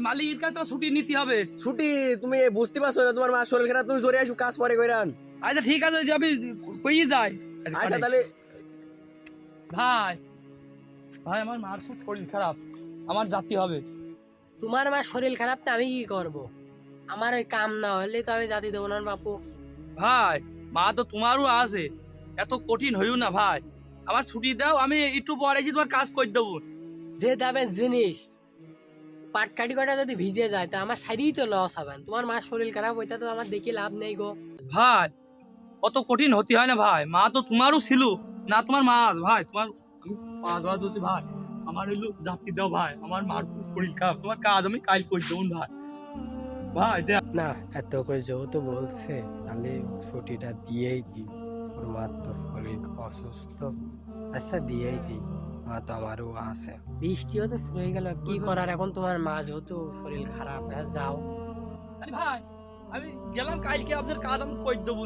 মালিকের কাছে তো ছুটি নিতে হবে। ছুটি তুমি বুঝতে পারছো না, তোমার মা শরীর খারাপ, তুমি জোরে আসো, কাজ পরে কইরান। আচ্ছা ঠিক আছে, যে আমি কইয়ে যাই। আচ্ছা তাহলে ভাই ভাই আমার মার খুব শরীর খারাপ, আমার যাতে হবে। তোমার মা শরীর খারাপ তো আমি কি করব? আমার ওই কাম না হলে তো আমি জাতি দেবো না বাপু। ভাই মা তো তোমারও আছে, এত কঠিন হইও না ভাই, আমার ছুটি দাও, আমি একটু পরে এসে তোমার কাজ করে দেবো। যে দামের জিনিস পাটকাঠি কটা যদি ভিজে যায় তা আমার শাড়িই তো লস হবে। তোমার মার শরীর খারাপ ওইটা তো আমার দেখি লাভ নেই গো। ভাই অত কঠিন হতে হয় না ভাই, মা তো তোমারও ছিল না, তোমার মা ভাই, তোমার আমি 5 বার বলছি ভাই, আমার হইলো যাত্রী দাও ভাই, আমার মার খুব শরীর খারাপ, তোমার কাজ আমি কাল করে দেবো ভাই। ভাই না এত করে যেহেতু বলছে তাহলে ছুটিটা দিয়েই দিই। ওর মার তো শরীর অসুস্থ, আচ্ছা দিয়েই দিই। মা তো আমারও আছে। বৃষ্টিও তো শুরু হয়ে গেল, কি করার এখন? তোমার মা যেহেতু শরীর খারাপ, যাও। ভাই আমি গেলাম, কালকে আপনার কাজ আমি করে দেবো।